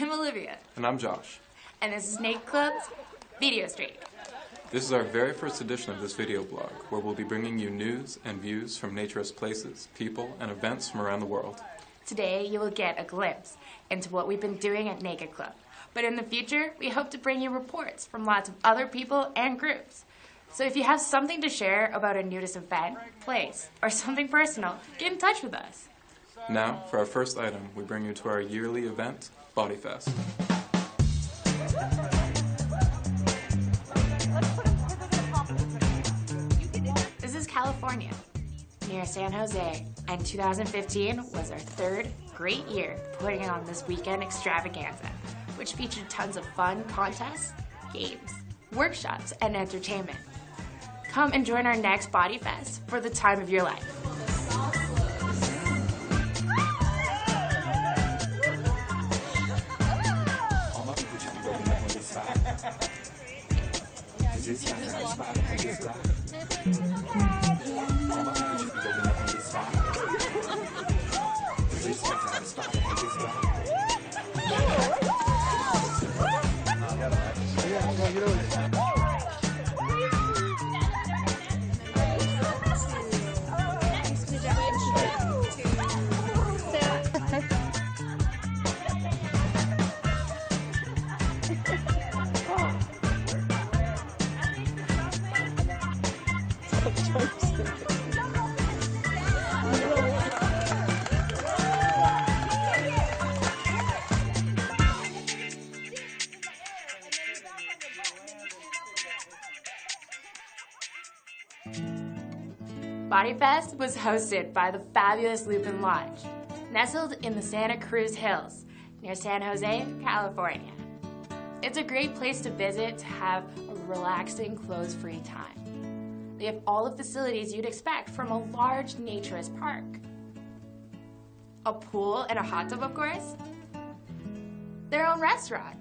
I'm Olivia. And I'm Josh. And this is Snake Club's Video Street. This is our very first edition of this video blog, where we'll be bringing you news and views from naturist places, people, and events from around the world. Today, you will get a glimpse into what we've been doing at Naked Club. But in the future, we hope to bring you reports from lots of other people and groups. So if you have something to share about a nudist event, place, or something personal, get in touch with us. Now, for our first item, we bring you to our yearly event, Body Fest. This is California, near San Jose, and 2015 was our third great year putting on this weekend extravaganza, which featured tons of fun contests, games, workshops, and entertainment. Come and join our next Body Fest for the time of your life. Body Fest was hosted by the fabulous Lupin Lodge, nestled in the Santa Cruz Hills, near San Jose, California. It's a great place to visit to have a relaxing, clothes-free time. They have all the facilities you'd expect from a large naturist park. A pool and a hot tub, of course. Their own restaurant.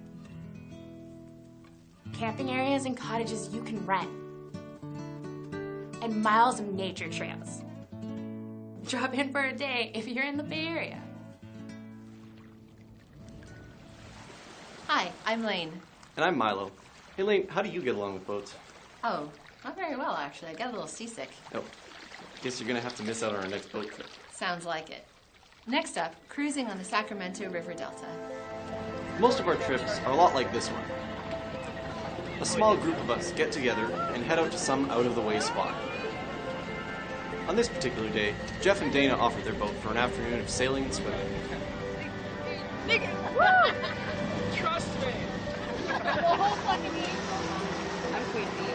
Camping areas and cottages you can rent. And miles of nature trails. Drop in for a day if you're in the Bay Area. Hi, I'm Lane. And I'm Milo. Hey Lane, how do you get along with boats? Oh, not very well actually. I got a little seasick. Oh, guess you're gonna have to miss out on our next boat trip. Sounds like it. Next up, cruising on the Sacramento River Delta. Most of our trips are a lot like this one. A small group of us get together and head out to some out-of-the-way spot. On this particular day, Jeff and Dana offered their boat for an afternoon of sailing and swimming. Nigga! Trust me! The whole fucking week. I'm Queen Bee.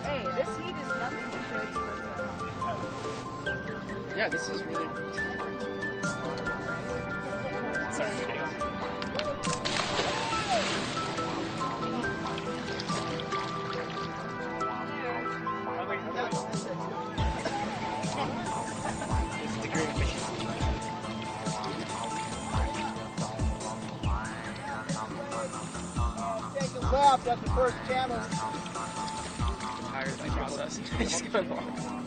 Hey, this heat is nothing compared to yeah, this is really... Sorry. take a left at the first channel. Tired of my process. Just go along.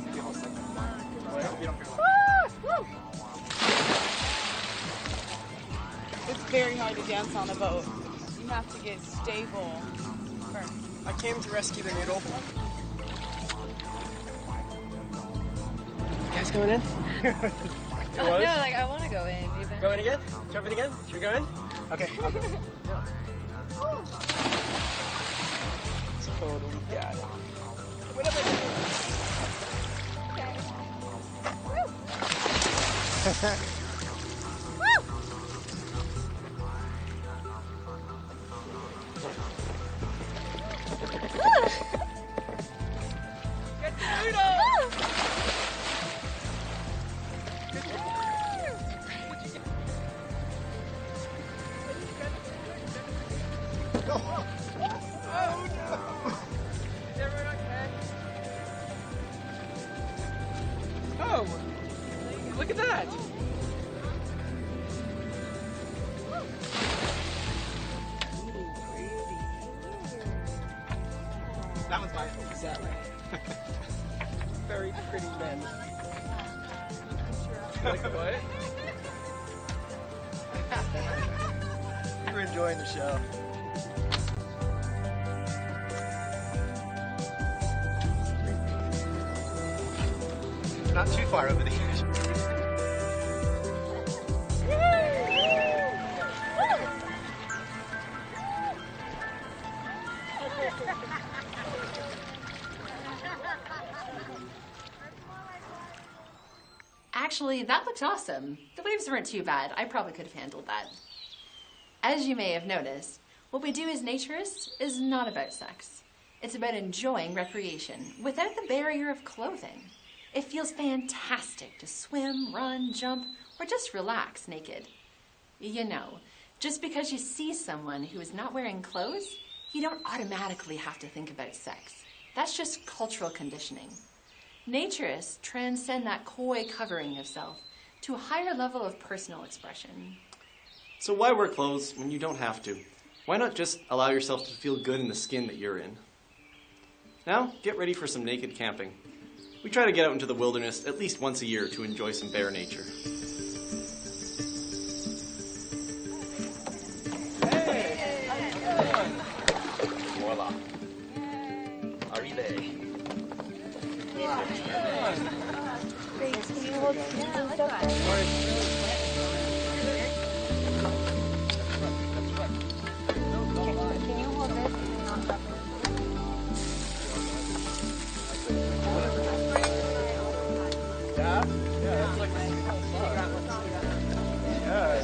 It's very hard to dance on a boat. You have to get stable first. I came to rescue the noodle. You guys going in? No, like I want to go in. Even. Go in again? Jump in again? Should we go in? Okay, I'll go. Totally got it. Whatever. Okay. Get the noodle! Oh, look at that! Very pretty men. Like what? We're enjoying the show. Not too far over the edge. Actually, that looked awesome. The waves weren't too bad. I probably could have handled that. As you may have noticed, what we do as naturists is not about sex. It's about enjoying recreation without the barrier of clothing. It feels fantastic to swim, run, jump, or just relax naked. You know, just because you see someone who is not wearing clothes, you don't automatically have to think about sex. That's just cultural conditioning. Naturists transcend that coy covering of self to a higher level of personal expression. So why wear clothes when you don't have to? Why not just allow yourself to feel good in the skin that you're in? Now, get ready for some naked camping. We try to get out into the wilderness at least once a year to enjoy some bare nature. Voila.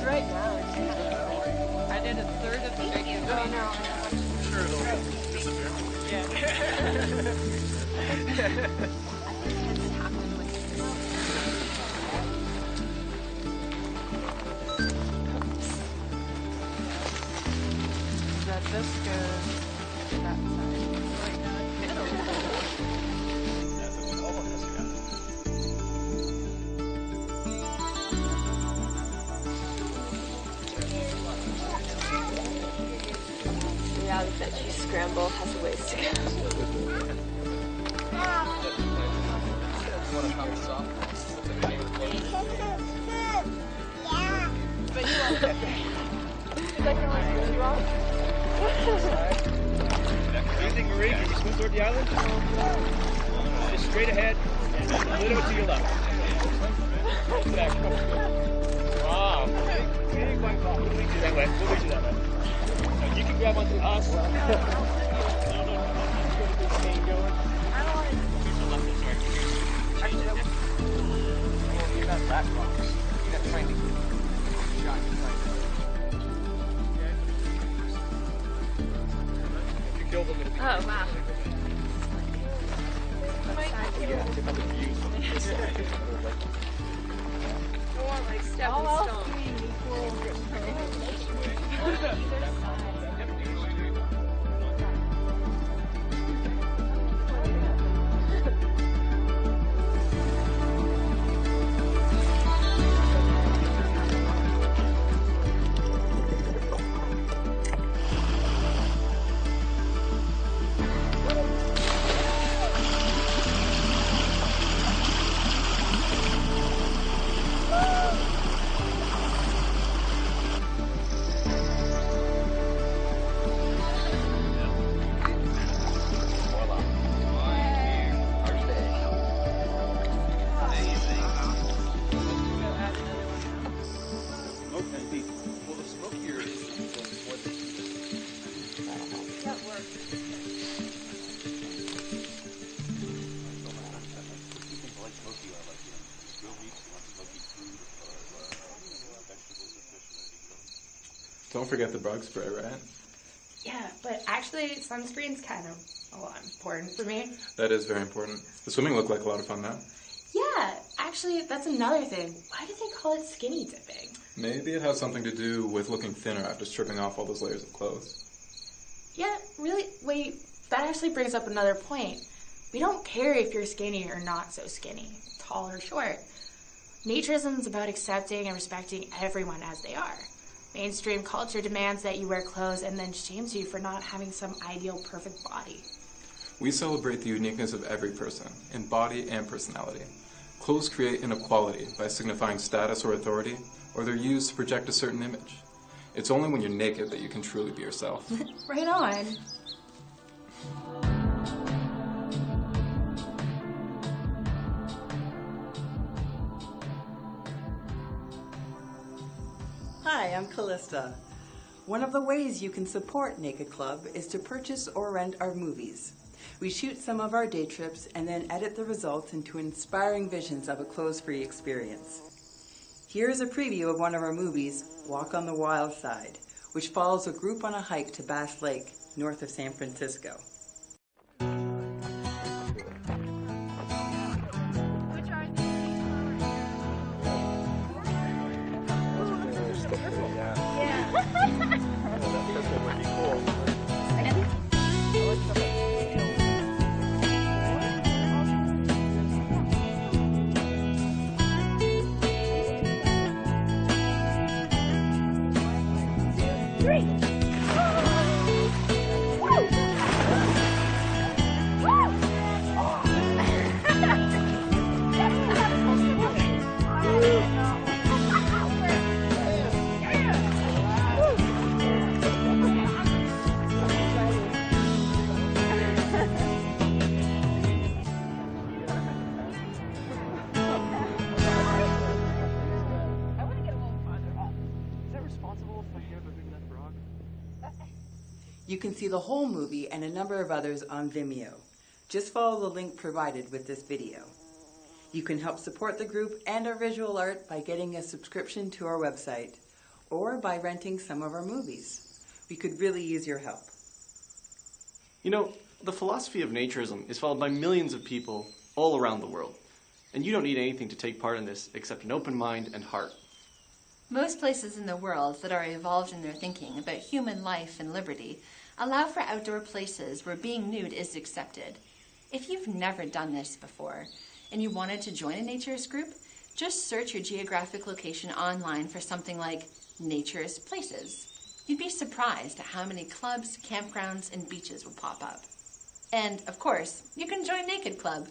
Arrive. I did a third of the bacon. Sure, it'll disappear. That this goes that Yeah, the veggie scramble has a ways to go. But you won't get there. Anything, Marie? Can you swim toward the island? Just straight ahead. A little bit to your left. Back. Wow. Big white ball. We'll lead you that way. We'll lead you that way. Now you can grab onto us. No. That wrong. You got training. Shot. If you kill them, it'll be Oh, wow. yeah, tip of the views from this side. More like stepping stone. Don't forget the bug spray, right? Yeah, but actually, sunscreen's kind of important for me. That is very important. The swimming looked like a lot of fun, though. Yeah, actually, that's another thing. Why do they call it skinny dipping? Maybe it has something to do with looking thinner after stripping off all those layers of clothes. Yeah, really? Wait, that actually brings up another point. We don't care if you're skinny or not so skinny, tall or short. Naturism is about accepting and respecting everyone as they are. Mainstream culture demands that you wear clothes and then shames you for not having some ideal perfect body. We celebrate the uniqueness of every person, in body and personality. Clothes create inequality by signifying status or authority, or they're used to project a certain image. It's only when you're naked that you can truly be yourself. Right on. Hi, I'm Callista. One of the ways you can support Naked Club is to purchase or rent our movies. We shoot some of our day trips and then edit the results into inspiring visions of a clothes-free experience. Here's a preview of one of our movies, Walk on the Wild Side, which follows a group on a hike to Bass Lake, north of San Francisco. You can see the whole movie and a number of others on Vimeo. Just follow the link provided with this video. You can help support the group and our visual art by getting a subscription to our website or by renting some of our movies. We could really use your help. You know, the philosophy of naturism is followed by millions of people all around the world. And you don't need anything to take part in this except an open mind and heart. Most places in the world that are evolved in their thinking about human life and liberty allow for outdoor places where being nude is accepted. If you've never done this before and you wanted to join a naturist group, just search your geographic location online for something like naturist places. You'd be surprised at how many clubs, campgrounds, and beaches will pop up. And, of course, you can join Naked Club.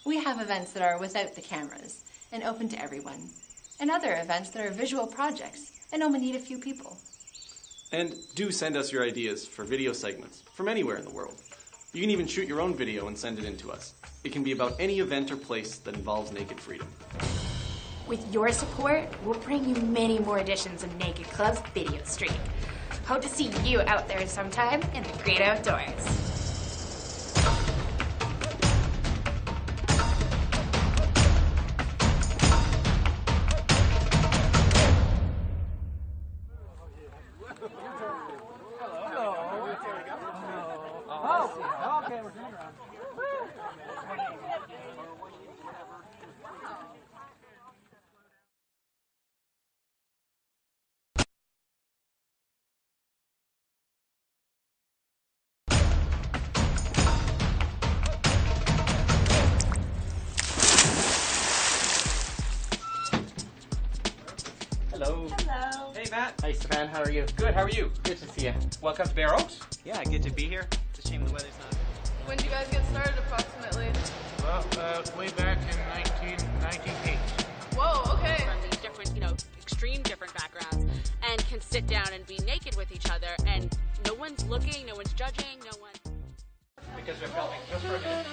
We have events that are without the cameras and open to everyone, and other events that are visual projects and only need a few people. And do send us your ideas for video segments from anywhere in the world. You can even shoot your own video and send it in to us. It can be about any event or place that involves naked freedom. With your support, we'll bring you many more editions of Naked Club's video stream. Hope to see you out there sometime in the great outdoors. Hello. Hello. Hey, Matt. Hi, Stefan. How are you? Good, how are you? Good to see you. Welcome to Bear Oaks. Yeah, good to be here. It's a shame the weather's not. When did you guys get started approximately? Well, way back in 1998. Whoa, okay. From these different, extreme different backgrounds, and can sit down and be naked with each other, and no one's looking, no one's judging, no one. Because we're filming just for a minute.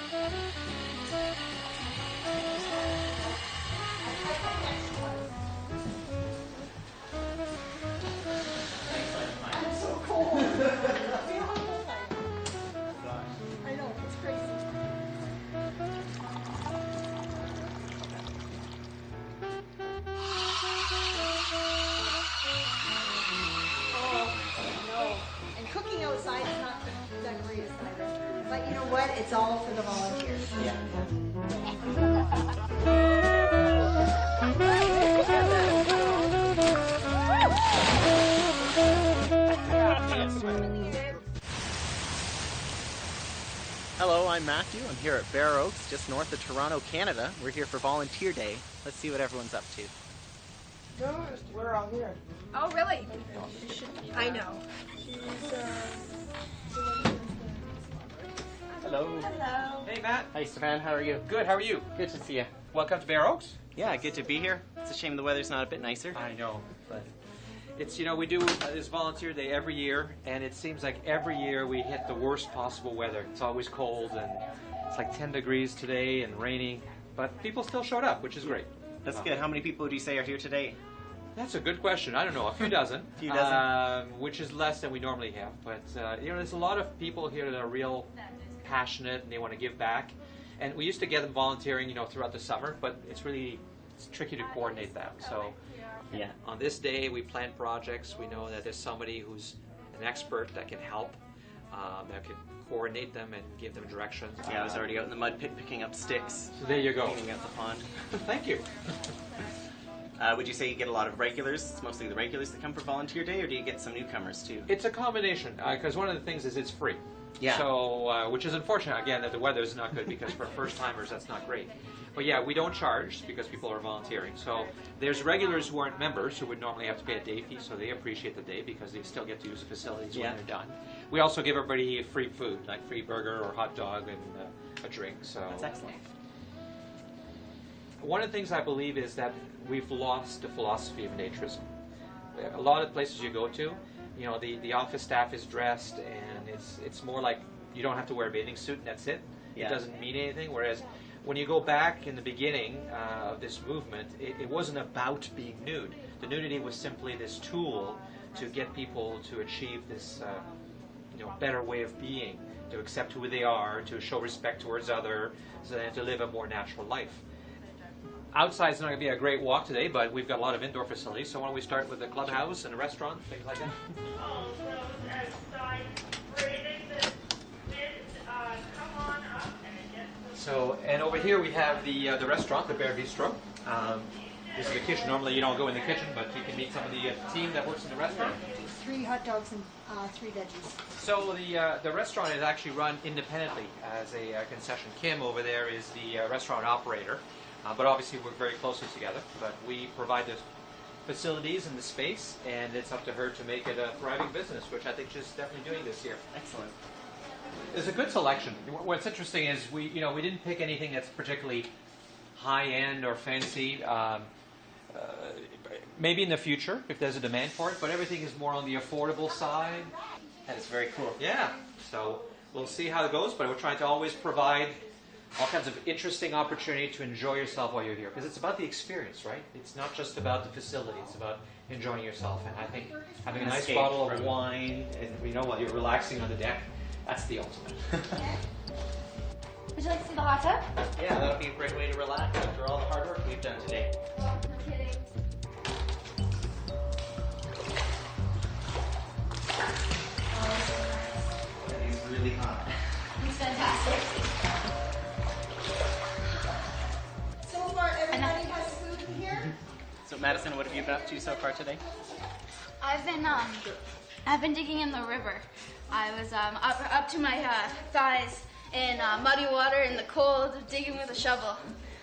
I know, it's crazy. Oh, no. And cooking outside is not the greatest either. But you know what? It's all for the volunteers. Yeah. Hello, I'm Matthew. I'm here at Bear Oaks, just north of Toronto, Canada. We're here for Volunteer Day. Let's see what everyone's up to. We're all here. Oh, really? I know. Hello. Hello. Hey, Matt. Hi, Stefan. How are you? Good. How are you? Good to see you. Welcome to Bear Oaks. Yeah, good to be here. It's a shame the weather's not a bit nicer. I know, but it's, you know, we do this volunteer day every year, and it seems like every year we hit the worst possible weather. It's always cold, and it's like 10 degrees today and rainy, but people still showed up, which is great. That's good. How many people would you say are here today? That's a good question. I don't know, a few dozen. A few dozen? Which is less than we normally have. But, you know, there's a lot of people here that are real passionate and they want to give back. And we used to get them volunteering, you know, throughout the summer, but it's tricky to coordinate that. So, yeah, on this day we plan projects. We know that there's somebody who's an expert that can help, that can coordinate them and give them directions. Yeah, I was already out in the mud pit picking up sticks. So there you go. Cleaning out the pond. Thank you. Would you say you get a lot of regulars? It's mostly the regulars that come for volunteer day, or do you get some newcomers too? It's a combination, because one of the things is it's free. Yeah. So, which is unfortunate, again, that the weather is not good, because for first-timers that's not great. But yeah, we don't charge because people are volunteering. So there's regulars who aren't members who would normally have to pay a day fee, so they appreciate the day because they still get to use the facilities when they're done. We also give everybody free food, like free burger or hot dog and a drink. So that's excellent. One of the things I believe is that we've lost the philosophy of naturism. A lot of places you go to, you know, the office staff is dressed, and it's more like you don't have to wear a bathing suit and that's it. Yeah. It doesn't mean anything. Whereas when you go back in the beginning of this movement, it wasn't about being nude. The nudity was simply this tool to get people to achieve this you know, better way of being, to accept who they are, to show respect towards others, and to live a more natural life. Outside's not going to be a great walk today, but we've got a lot of indoor facilities, so why don't we start with the clubhouse and a restaurant, things like that. So, and over here we have the restaurant, the Bear Bistro. This is the kitchen. Normally you don't go in the kitchen, but you can meet some of the team that works in the restaurant. 3 hot dogs and 3 veggies. So the restaurant is actually run independently as a concession. Kim over there is the restaurant operator. But obviously we're very closely together. But we provide the facilities and the space, and it's up to her to make it a thriving business, which I think she's definitely doing this year. Excellent. There's a good selection. What's interesting is we didn't pick anything that's particularly high-end or fancy. Maybe in the future if there's a demand for it, but everything is more on the affordable side. That is very cool. Yeah. So we'll see how it goes, but we're trying to always provide all kinds of interesting opportunity to enjoy yourself while you're here, because it's about the experience, right? It's not just about the facility, it's about enjoying yourself. And I think having a nice bottle of wine and, you know, while you're relaxing on the deck, that's the ultimate. Would you like to see the hot tub? Yeah, that would be a great way to relax after all the hard work we've done today. No kidding. That is really hot. It's fantastic. So far, everybody has food in here? So Madison, what have you been up to so far today? I've been digging in the river. I was up to my thighs in muddy water in the cold, digging with a shovel.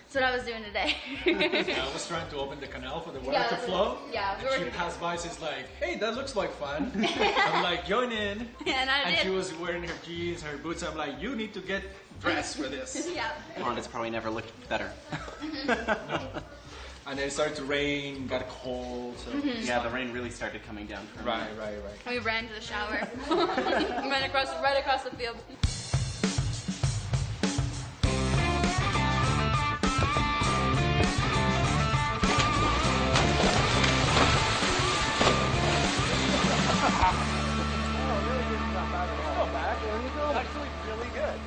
That's what I was doing today. I was trying to open the canal for the water to flow. Yeah, and she passed by, she's like, hey, that looks like fun. I'm like, join in. And I did. She was wearing her jeans, her boots. I'm like, you need to get dressed for this. Yeah. Pond probably never looked better. No. And then it started to rain, got cold. So yeah, the rain really started coming down. Right. We ran to the shower. Right across the field. Actually, really good.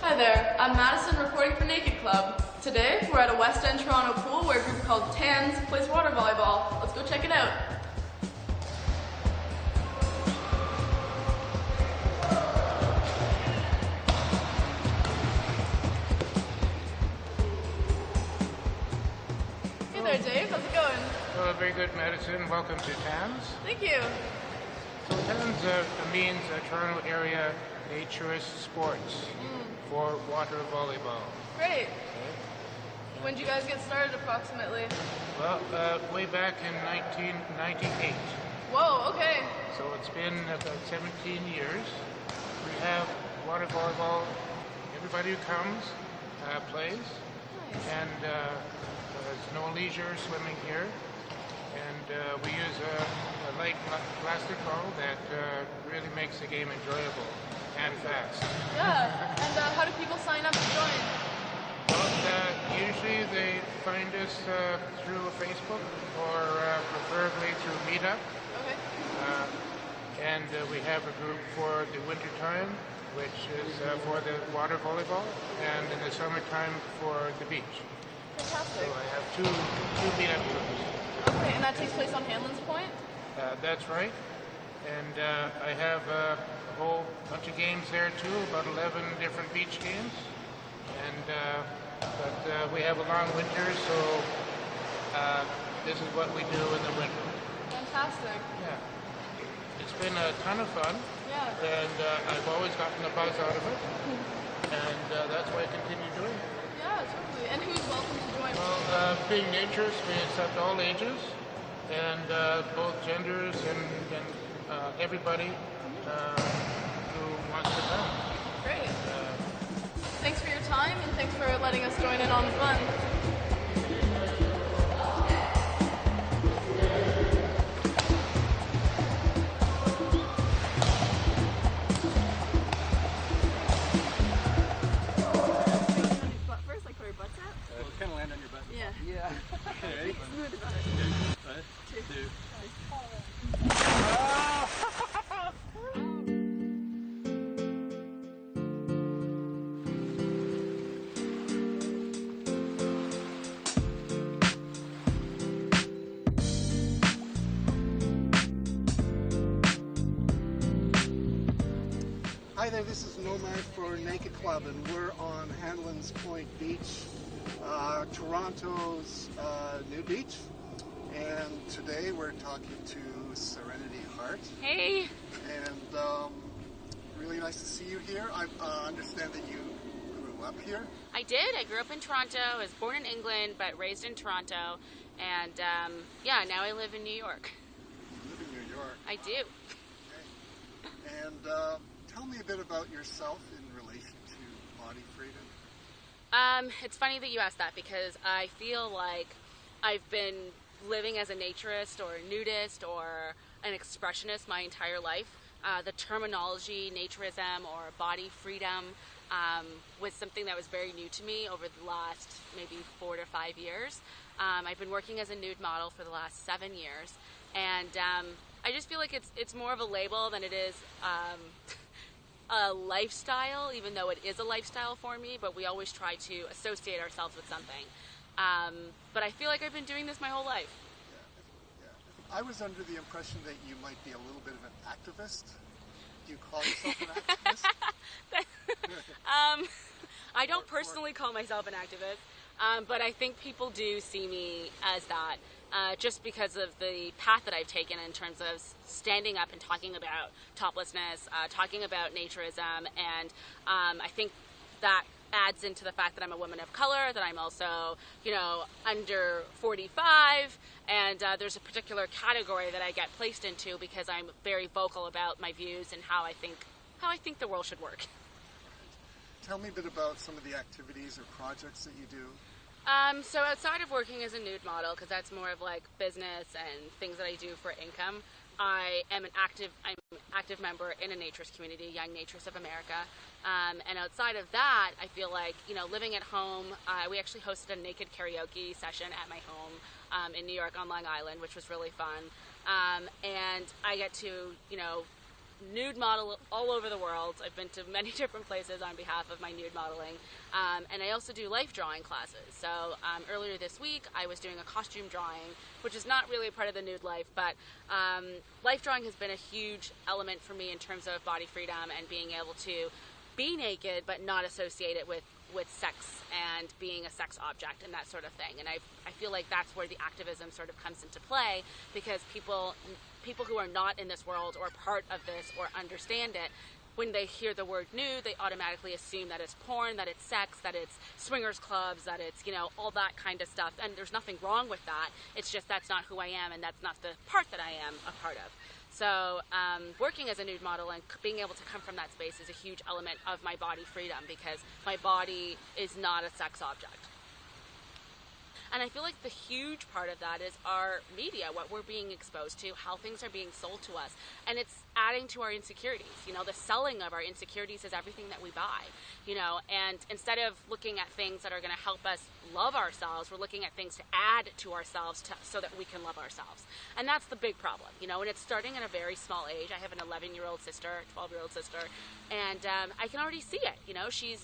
Hi there, I'm Madison reporting for Naked Club. Today, we're at a West End Toronto pool where a group called Tans plays water volleyball. Let's go check it out. Hey there, Dave. How's it going? Very good, Madison. Welcome to Tams. Thank you. So TANS means Toronto Area Naturist Sports for water volleyball. Great. When did you guys get started approximately? Well, way back in 1998. Whoa, okay. So it's been about 17 years. We have water volleyball. Everybody who comes plays. Nice. And there's no leisure swimming here. And we use a light plastic ball that really makes the game enjoyable and fast. Yeah. And how do people sign up to join? Well, usually they find us through Facebook or preferably through Meetup. Okay. And we have a group for the winter time, which is for the water volleyball, and in the summertime for the beach. Fantastic. So I have two meetup groups. Okay, and that takes place on Hanlon's Point? That's right. And I have a whole bunch of games there too, about 11 different beach games. And but we have a long winter, so this is what we do in the winter. Fantastic. Yeah. It's been a ton of fun. Yeah. And I've always gotten a buzz out of it. And that's why I continue doing it. Yeah, totally. And who's welcome to join? Well, being naturists, we accept all ages and both genders and everybody who wants to come. Great. Thanks for your time and thanks for letting us join in on the fun. Kind of land on your butt. Yeah. Yeah. Okay, ready? Smooth about it. 1, 2. Hi there, this is Nomad for Naked Club, and we're on Hanlon's Point Beach, Toronto's new beach. And today we're talking to Serenity Hart. Hey! And really nice to see you here. I understand that you grew up here. I did. I grew up in Toronto. I was born in England, but raised in Toronto. And yeah, now I live in New York. You live in New York? I do. Okay. And tell me a bit about yourself in relation to body freedom. It's funny that you asked that because I feel like I've been living as a naturist or a nudist or an expressionist my entire life. The terminology naturism or body freedom was something that was very new to me over the last maybe 4 to 5 years. I've been working as a nude model for the last 7 years, and I just feel like it's more of a label than it is a lifestyle, even though it is a lifestyle for me, but we always try to associate ourselves with something. But I feel like I've been doing this my whole life. I was under the impression that you might be a little bit of an activist. Do you call yourself an activist? I don't personally call myself an activist, but I think people do see me as that, just because of the path that I've taken in terms of standing up and talking about toplessness, talking about naturism, and I think that adds into the fact that I'm a woman of color, that I'm also, under 45, and there's a particular category that I get placed into because I'm very vocal about my views and how I think the world should work. Tell me a bit about some of the activities or projects that you do. So outside of working as a nude model, because that's more of like business and things that I do for income, I'm an active member in a naturist community, Young Naturists of America. And outside of that, I feel like, living at home, we actually hosted a naked karaoke session at my home in New York on Long Island, which was really fun. And I get to, nude model all over the world. I've been to many different places on behalf of my nude modeling. And I also do life drawing classes. So earlier this week, I was doing a costume drawing, which is not really a part of the nude life, but life drawing has been a huge element for me in terms of body freedom and being able to be naked but not associate it with sex and being a sex object and that sort of thing. And I feel like that's where the activism sort of comes into play, because people people who are not in this world or part of this or understand it, when they hear the word nude, they automatically assume that it's porn, that it's sex, that it's swingers clubs, that it's, you know, all that kind of stuff. And there's nothing wrong with that. It's just that's not who I am, and that's not the part that I am a part of. So working as a nude model and being able to come from that space is a huge element of my body freedom, because my body is not a sex object. And I feel like the huge part of that is our media, what we're being exposed to, how things are being sold to us. And it's adding to our insecurities. You know, the selling of our insecurities is everything that we buy, you know, and instead of looking at things that are going to help us love ourselves, we're looking at things to add to ourselves so that we can love ourselves. And that's the big problem, you know, and it's starting at a very small age. I have an 11-year-old sister, 12-year-old sister, and I can already see it, you know. She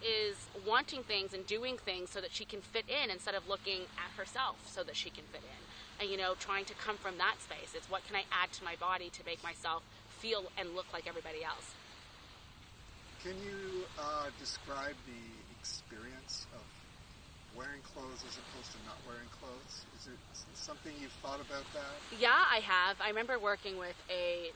is wanting things and doing things so that she can fit in, instead of looking at herself so that she can fit in. And, you know, trying to come from that space. It's what can I add to my body to make myself feel and look like everybody else. Can you describe the experience of wearing clothes as opposed to not wearing clothes? Is it something you've thought about that? Yeah, I have. I remember working with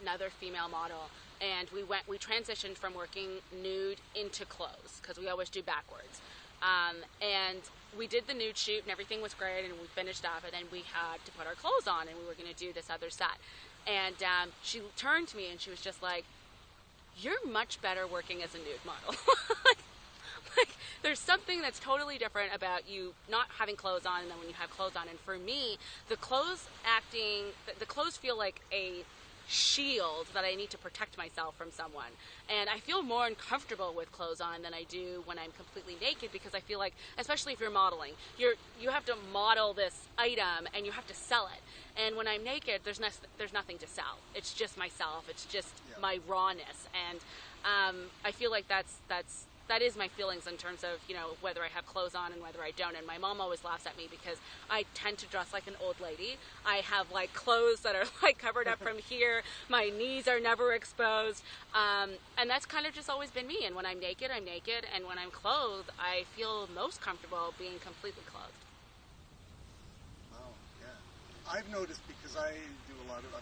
another female model, and we transitioned from working nude into clothes, because we always do backwards. And we did the nude shoot and everything was great, and we finished up, and then we had to put our clothes on, and we were going to do this other set. And she turned to me and she was just like, "You're much better working as a nude model." like there's something that's totally different about you not having clothes on and then when you have clothes on. And for me, the clothes feel like a shield that I need to protect myself from someone, and I feel more uncomfortable with clothes on than I do when I'm completely naked, because I feel like, especially if you're modeling, you have to model this item and you have to sell it, and when I'm naked there's nothing to sell. It's just myself, it's just my rawness, and I feel like that is my feelings in terms of, you know, whether I have clothes on and whether I don't. And my mom always laughs at me because I tend to dress like an old lady. I have like clothes that are like covered up from here. My knees are never exposed. And that's kind of just always been me. And when I'm naked, I'm naked. And when I'm clothed, I feel most comfortable being completely clothed. Wow, yeah. I've noticed, because I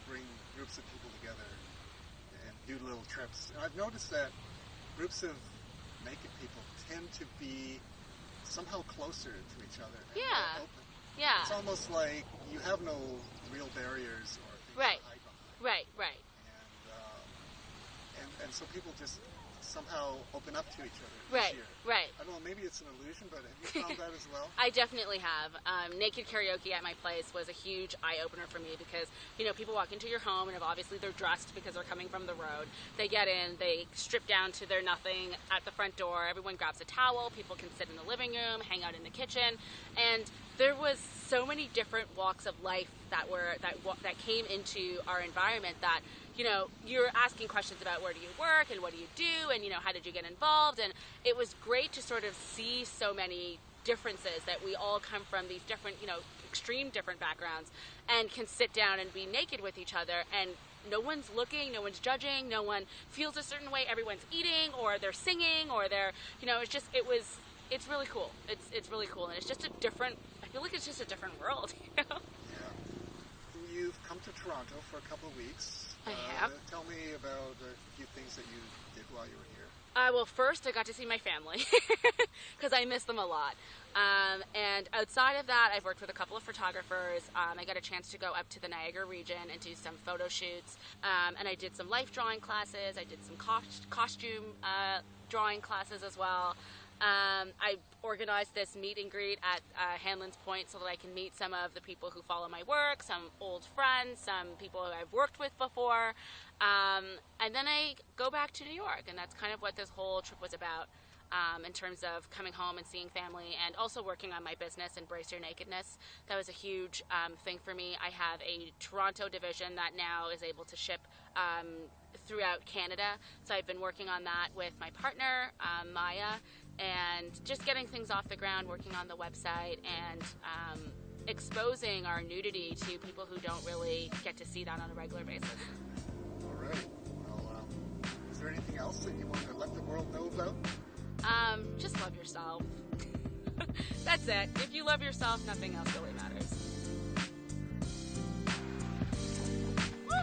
bring groups of people together and do little trips. And I've noticed that groups of naked people tend to be somehow closer to each other. And more open. Yeah. It's almost like you have no real barriers or things to hide behind. Right. And so people just somehow open up to each other. Right. I don't know, maybe it's an illusion, but have you found that as well? I definitely have. Naked karaoke at my place was a huge eye-opener for me, because, you know, people walk into your home and obviously they're dressed because they're coming from the road. They get in, they strip down to their nothing at the front door. Everyone grabs a towel. People can sit in the living room, hang out in the kitchen, and there was so many different walks of life that came into our environment that, you know, you're asking questions about where do you work and what do you do, and, you know, how did you get involved, and it was great to sort of see so many differences, that we all come from these different, you know, extreme different backgrounds, and can sit down and be naked with each other, and no one's looking, no one's judging, no one feels a certain way, everyone's eating, or they're singing, or they're, you know, it's really cool. It's really cool, and it's just a different, I feel like it's just a different world, you know? Yeah. You've come to Toronto for a couple of weeks. I have. Tell me about a few things that you did while you were here. Well, first I got to see my family, because I miss them a lot. And outside of that, I've worked with a couple of photographers. I got a chance to go up to the Niagara region and do some photo shoots. And I did some life drawing classes. I did some costume drawing classes as well. I organized this meet and greet at Hanlon's Point so that I can meet some of the people who follow my work, some old friends, some people who I've worked with before. And then I go back to New York, and that's kind of what this whole trip was about, in terms of coming home and seeing family, and also working on my business, Embrace Your Nakedness. That was a huge thing for me. I have a Toronto division that now is able to ship throughout Canada, so I've been working on that with my partner, Maya, and just getting things off the ground, working on the website, and exposing our nudity to people who don't really get to see that on a regular basis. All right. Well, is there anything else that you want to let the world know about? Just love yourself. That's it. If you love yourself, nothing else really matters. Woo!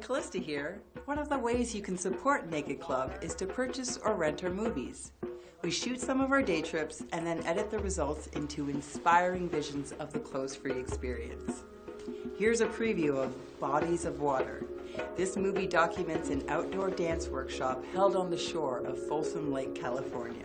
Callista here. One of the ways you can support Naked Club is to purchase or rent our movies. We shoot some of our day trips and then edit the results into inspiring visions of the clothes-free experience. Here's a preview of Bodies of Water. This movie documents an outdoor dance workshop held on the shore of Folsom Lake, California.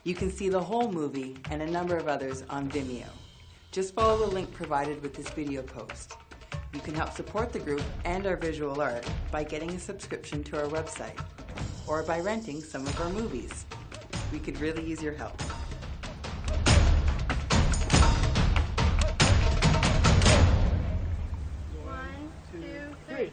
You can see the whole movie and a number of others on Vimeo. Just follow the link provided with this video post. You can help support the group and our visual art by getting a subscription to our website or by renting some of our movies. We could really use your help. One, two, three.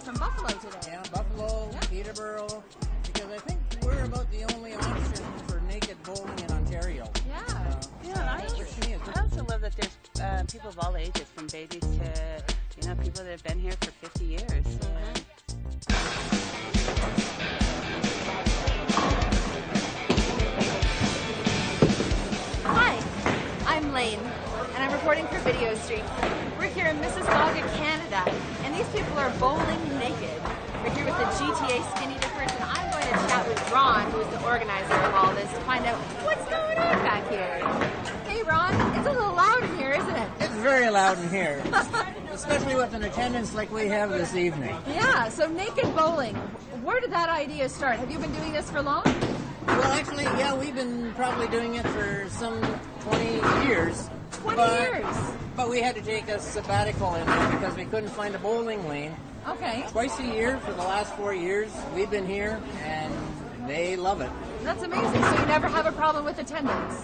From Buffalo today. Yeah, Buffalo, Peterborough, because I think we're about the only option for naked bowling in Ontario. Yeah, I also love that there's people of all ages, from babies to people that have been here for 50 years. Hi, I'm Lane, and I'm reporting for Video Street. We're here in Mississauga, Canada, and these people are bowling naked. We're here with the GTA Skinny Dippers, and I'm going to chat with Ron, who is the organizer of all this, to find out what's going on back here. Hey Ron, it's a little loud in here, isn't it? It's very loud in here, especially with an attendance like we have this evening. Yeah, so naked bowling. Where did that idea start? Have you been doing this for long? Well, actually, yeah, we've been probably doing it for some 20 years. 20 years? But we had to take a sabbatical in there because we couldn't find a bowling lane. Okay. Twice a year for the last 4 years, we've been here, and they love it. That's amazing. So you never have a problem with attendance?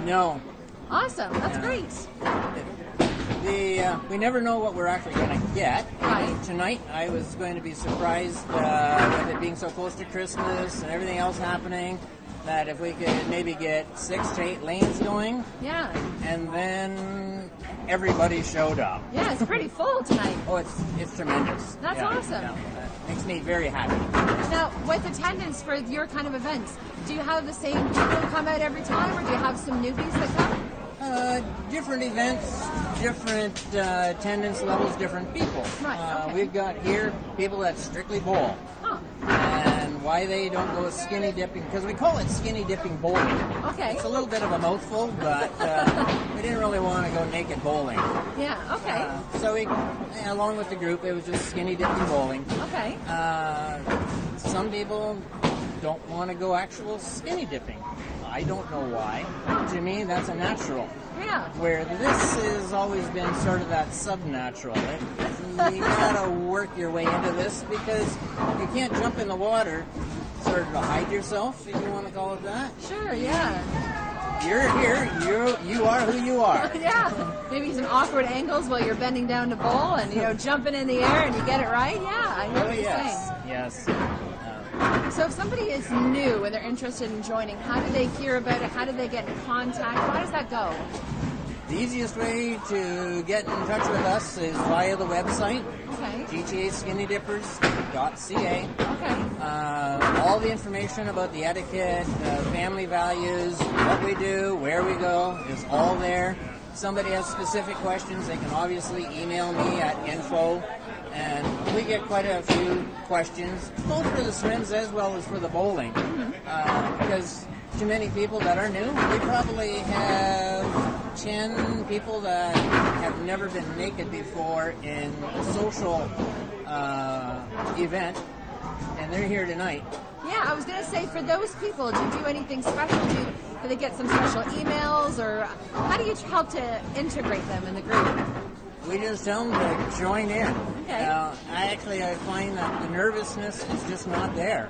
No. Awesome. That's great. We never know what we're actually going to get. Right. Tonight, I was going to be surprised with it being so close to Christmas and everything else happening, that if we could maybe get 6 to 8 lanes going. Yeah. And then everybody showed up. Yeah, it's pretty full tonight. Oh, it's tremendous. That's awesome. Yeah. Makes me very happy. Now, with attendance for your kind of events, do you have the same people who come out every time, or do you have some newbies that come? Different events, different attendance levels, different people. Right, okay. We've got here people that strictly bowl. Huh. And why they don't go skinny dipping, because we call it skinny dipping bowling. Okay. It's a little bit of a mouthful, but we didn't really want to go naked bowling. Yeah, okay. So we, along with the group, it was just skinny dipping bowling. Okay. Some people don't want to go actual skinny dipping. I don't know why. To me, that's a natural. Yeah. Where this has always been sort of that sub-natural. You gotta work your way into this because you can't jump in the water sort of to hide yourself, if you want to call it that. Sure, yeah. You're here, you are who you are. Yeah. Maybe some awkward angles while you're bending down to bowl and, jumping in the air and you get it right. Yeah, I hear what you're saying. Yes. So if somebody is new and they're interested in joining, how do they hear about it? How do they get in contact? How does that go? The easiest way to get in touch with us is via the website, okay. gtaskinnydippers.ca. Okay. All the information about the etiquette, family values, what we do, where we go, is all there. somebody has specific questions, they can obviously email me at info, and we get quite a few questions, both for the swims as well as for the bowling. Because to many people that are new, we probably have 10 people that have never been naked before in a social event, and they're here tonight. Yeah, I was going to say, for those people, do you do anything special? Do they get some special emails, or how do you help to integrate them in the group? We just tell them to join in. Okay. I find that the nervousness is just not there.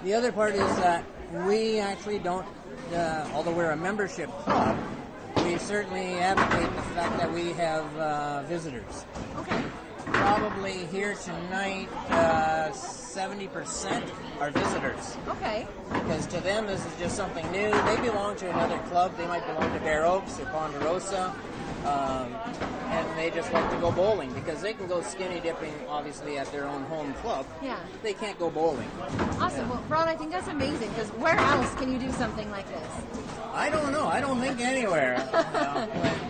The other part is that we actually don't, although we're a membership club, we certainly advocate the fact that we have visitors. Okay. Probably here tonight, 70% are visitors. Okay. Because to them, this is just something new. They belong to another club. They might belong to Bear Oaks or Ponderosa. And they just like to go bowling because they can go skinny dipping, obviously, at their own home club. Yeah. They can't go bowling. Awesome. Yeah. Well, Ron, I think that's amazing, because where else can you do something like this? I don't know. I don't think anywhere.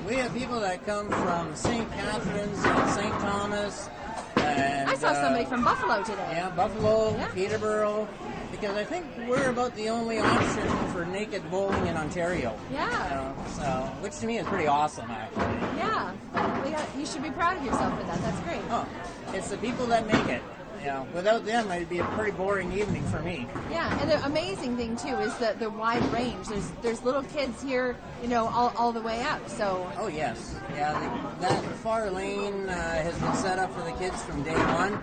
We have people that come from St. Catharines and St. Thomas. And, I saw somebody from Buffalo today. Yeah, Buffalo, Peterborough. Because I think we're about the only option for naked bowling in Ontario. Yeah. Which to me is pretty awesome, actually. Yeah. Well, you should be proud of yourself for that. That's great. Oh, it's the people that make it. Without them, it'd be a pretty boring evening for me. Yeah, and the amazing thing too is the wide range. There's little kids here, all the way up. So. Oh yes, yeah. That far lane has been set up for the kids from day one,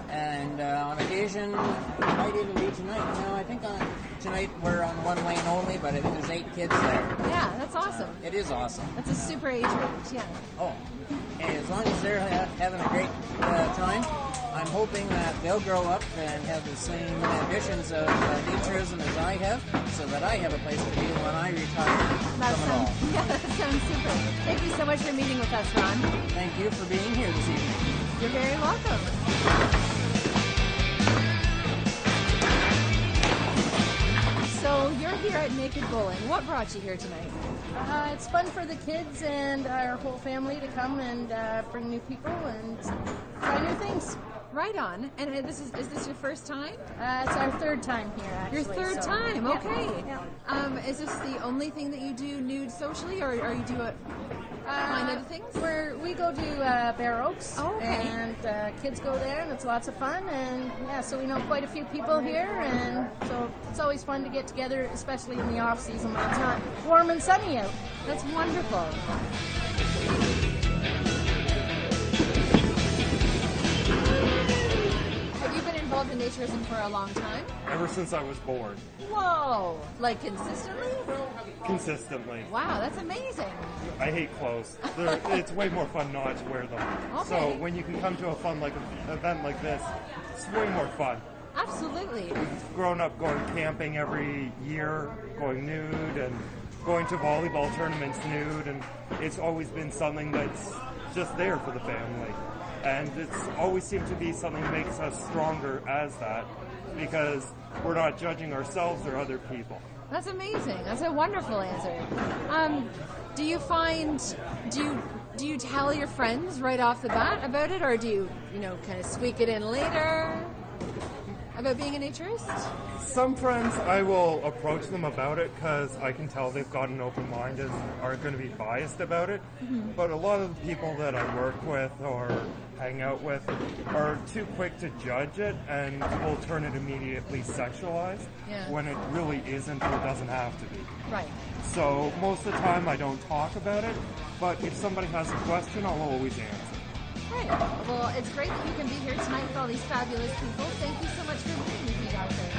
and on occasion, it might even be tonight. I think tonight we're on one lane only, but I think there's 8 kids there. Yeah, that's awesome. It is awesome. That's a super age range. Yeah. Oh, and as long as they're having a great time. I'm hoping that they'll grow up and have the same ambitions of naturism as I have, so that I have a place to be when I retire from it all. Yeah, that sounds super. Thank you so much for meeting with us, Ron. Thank you for being here this evening. You're very welcome. So you're here at Naked Bowling. What brought you here tonight? It's fun for the kids and our whole family to come and bring new people and try new things. Right on. And is this your first time? It's our third time here, actually. Your third time, okay. Yeah. Is this the only thing that you do nude socially, or you do it find other things? We go to Bear Oaks, and kids go there, and it's lots of fun. And so we know quite a few people here, and so it's always fun to get together, especially in the off season when it's not warm and sunny out. That's wonderful. Have you been involved in naturism for a long time? Ever since I was born. Whoa! Like consistently? Consistently. Wow, that's amazing. I hate clothes. It's way more fun not to wear them. Okay. So when you can come to a fun event like this, it's way more fun. Absolutely. We've grown up going camping every year, going nude, and going to volleyball tournaments nude, and it's always been something that's just there for the family. And it's always seemed to be something that makes us stronger as that, because we're not judging ourselves or other people. That's amazing. That's a wonderful answer. Do you tell your friends right off the bat about it, or do you kind of squeak it in later about being a naturist? Some friends, I will approach them about it because I can tell they've got an open mind and aren't going to be biased about it. Mm-hmm. But a lot of the people that I work with or hang out with are too quick to judge it and will turn it immediately sexualized when it really isn't or doesn't have to be. Right. So most of the time I don't talk about it, but if somebody has a question, I'll always answer. Great. Well, it's great that you can be here tonight with all these fabulous people. Thank you so much for being with me out there.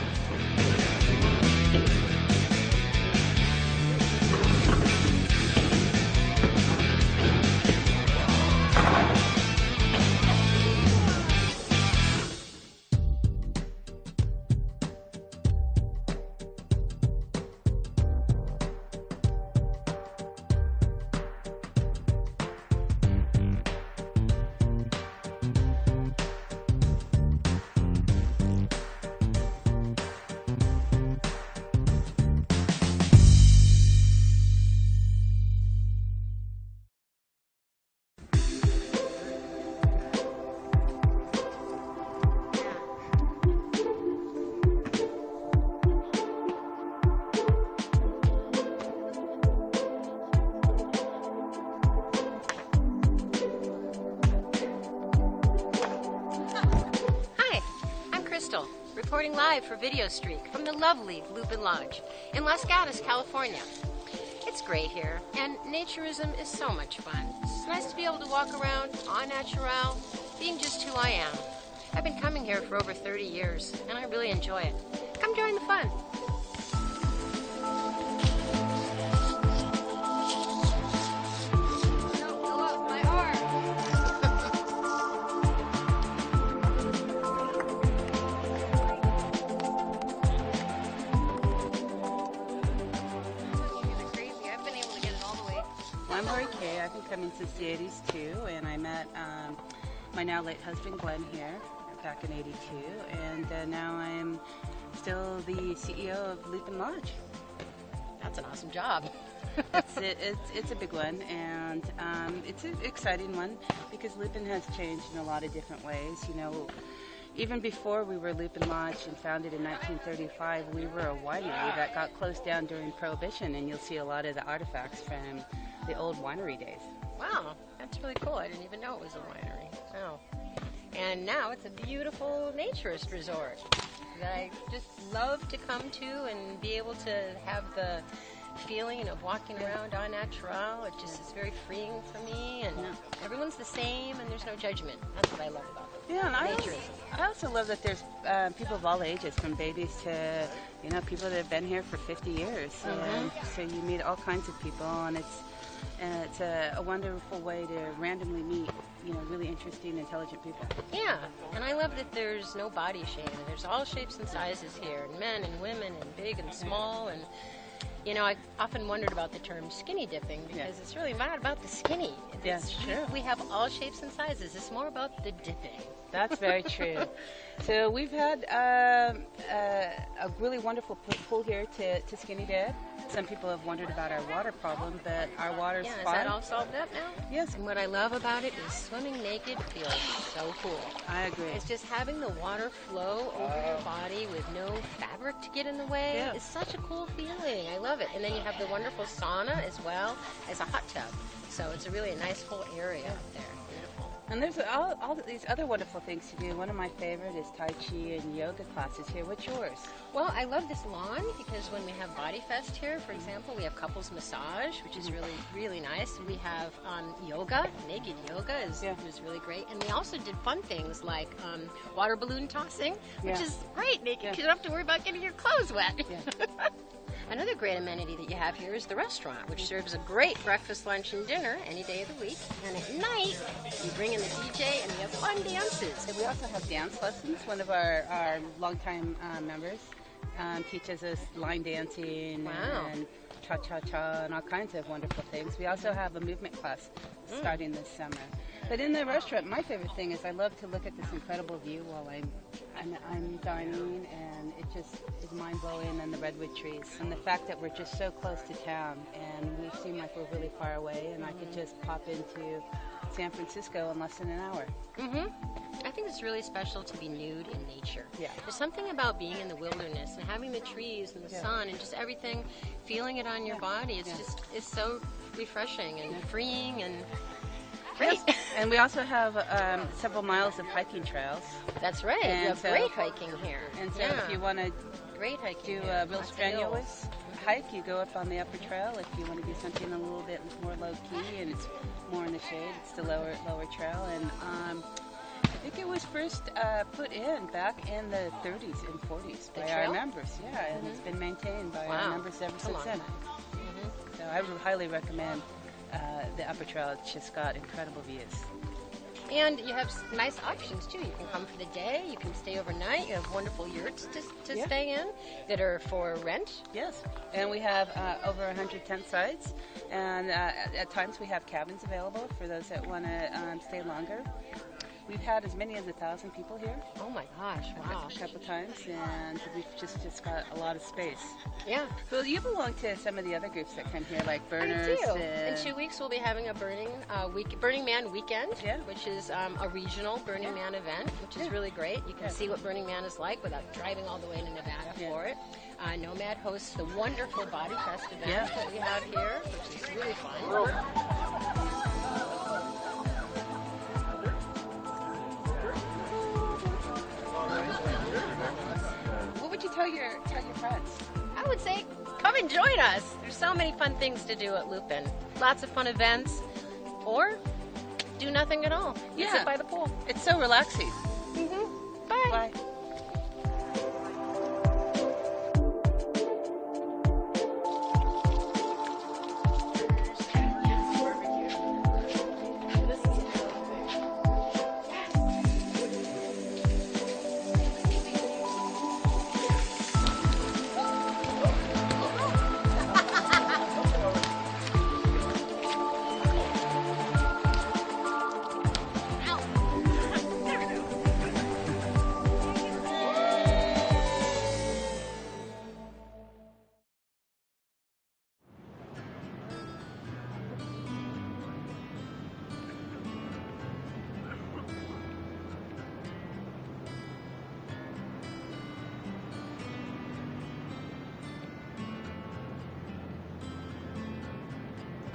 reporting live for Video Streak from the lovely Lupin Lodge in Las Gatos, California. It's great here, and naturism is so much fun. It's nice to be able to walk around en natural, being just who I am. I've been coming here for over 30 years, and I really enjoy it. Come join the fun. I'm Lori Kay. I've been coming since the 80s too, and I met my now late husband Glenn here back in '82, and now I'm still the CEO of Lupin Lodge. That's an awesome job. It's a big one, and it's an exciting one because Lupin has changed in a lot of different ways. You know, even before we were Lupin Lodge and founded in 1935, we were a winery that got closed down during Prohibition, and you'll see a lot of the artifacts from the old winery days. Wow, that's really cool. I didn't even know it was a winery. Wow. And now it's a beautiful naturist resort that I just love to come to and be able to have the feeling of walking around en natural. It just is very freeing for me, and everyone's the same, and there's no judgment. That's what I love about it. Yeah, and I also love that there's people of all ages, from babies to people that have been here for 50 years. And so you meet all kinds of people, and it's a wonderful way to randomly meet really interesting, intelligent people. Yeah, and I love that there's no body shame. There's all shapes and sizes here, and men and women, and big and small, and I often wondered about the term skinny dipping because it's really not about the skinny. Yes, true. We have all shapes and sizes. It's more about the dipping. That's very true. So we've had a really wonderful pool here to skinny dip. Some people have wondered about our water problem, but our water's fine. Is that all solved up now? Yes. And what I love about it is swimming naked feels so cool. I agree. It's just having the water flow over your body with no fabric to get in the way. Yeah. It's such a cool feeling. I love it. And then you have the wonderful sauna as well as a hot tub. So it's really a nice whole area up there. Beautiful. And there's all these other wonderful things to do. One of my favorite is Tai Chi and yoga classes here. What's yours? Well, I love this lawn because when we have Body Fest here, for example, we have couples massage, which is really, really nice. We have yoga. Naked yoga is really great. And we also did fun things like water balloon tossing, which is great naked because you don't have to worry about getting your clothes wet. Yeah. Another great amenity that you have here is the restaurant, which serves a great breakfast, lunch, and dinner any day of the week. And at night, you bring in the DJ and we have fun dances. And we also have dance lessons. One of our longtime members teaches us line dancing and cha-cha-cha and all kinds of wonderful things. We also have a movement class starting this summer. But in the restaurant, my favorite thing is I love to look at this incredible view while I'm dining, and it just is mind-blowing, and the redwood trees. And the fact that we're just so close to town, and we seem like we're really far away, and I could just pop into San Francisco in less than an hour. I think it's really special to be nude in nature. Yeah. There's something about being in the wilderness and having the trees and the sun and just everything, feeling it on your body. It's so refreshing and freeing and great. Yes. And we also have several miles of hiking trails. That's right. And you have great hiking here. And so if you want to do a real strenuous hike, you go up on the upper trail. If you want to do something a little bit more low-key and it's more in the shade, it's the lower trail. And I think it was first put in back in the 30s and 40s by our members. Yeah, and it's been maintained by our members ever since then. So I would highly recommend the upper trail. It's just got incredible views. And you have nice options too. You can come for the day, you can stay overnight, you have wonderful yurts to stay in that are for rent. Yes, and we have over 100 tent sites, and at times we have cabins available for those that want to stay longer. We've had as many as 1,000 people here. Oh my gosh, wow. A couple times, and we've just got a lot of space. Yeah. Well, you belong to some of the other groups that come here, like Burners. I do. In 2 weeks, we'll be having a Burning Man weekend, which is a regional Burning Man event, which is really great. You can see what Burning Man is like without driving all the way to Nevada for it. Nomad hosts the wonderful Body Fest event that we have here, which is really fun. I would say come and join us. There's so many fun things to do at Lupin. Lots of fun events, or do nothing at all. Yeah. Sit by the pool. It's so relaxing. Bye. Bye.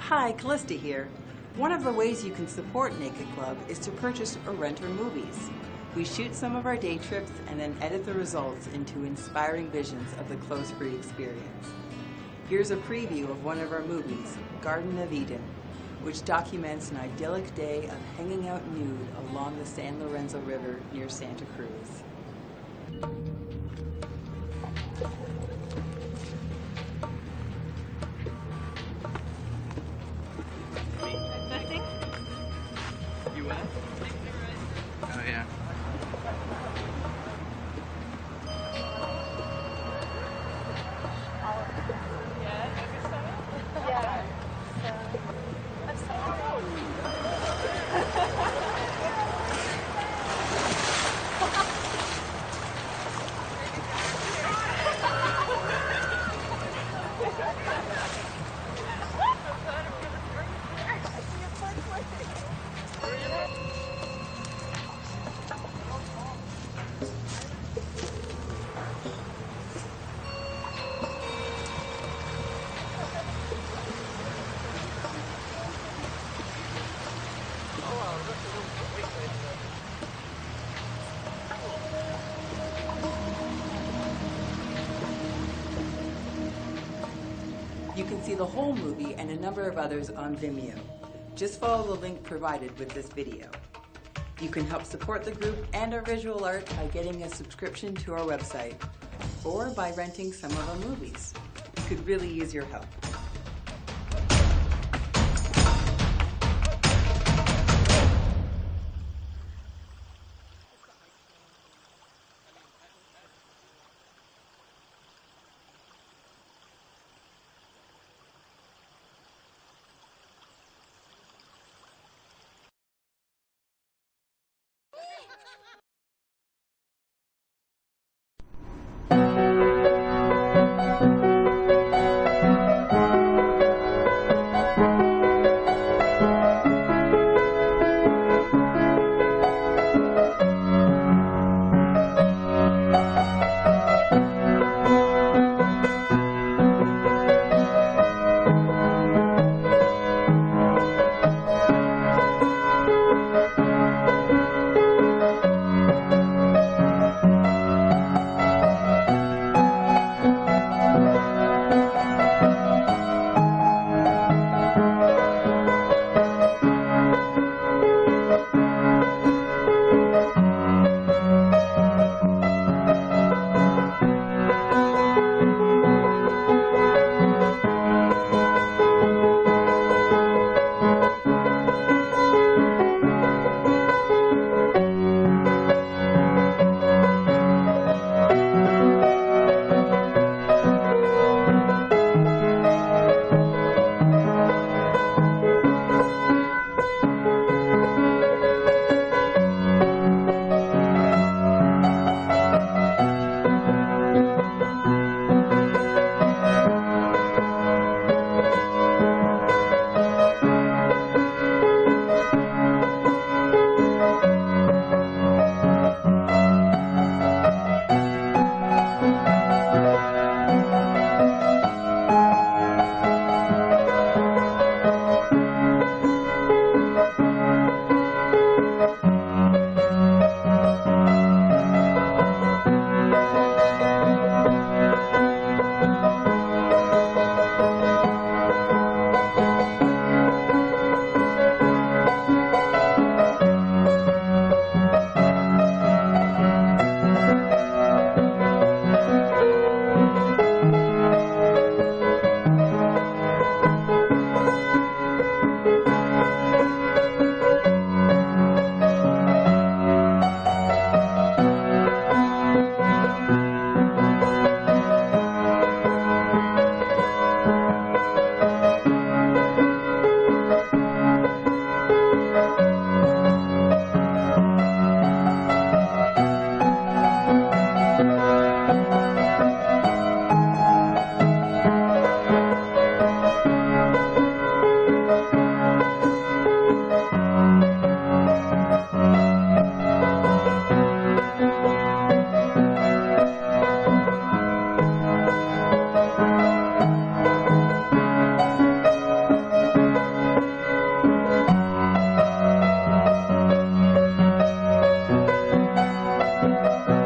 Hi, Callista here. One of the ways you can support Naked Club is to purchase or rent our movies. We shoot some of our day trips and then edit the results into inspiring visions of the clothes-free experience. Here's a preview of one of our movies, Garden of Eden, which documents an idyllic day of hanging out nude along the San Lorenzo River near Santa Cruz. You went? Oh, yeah. You can see the whole movie and a number of others on Vimeo. Just follow the link provided with this video. You can help support the group and our visual art by getting a subscription to our website or by renting some of our movies. We could really use your help. Bye.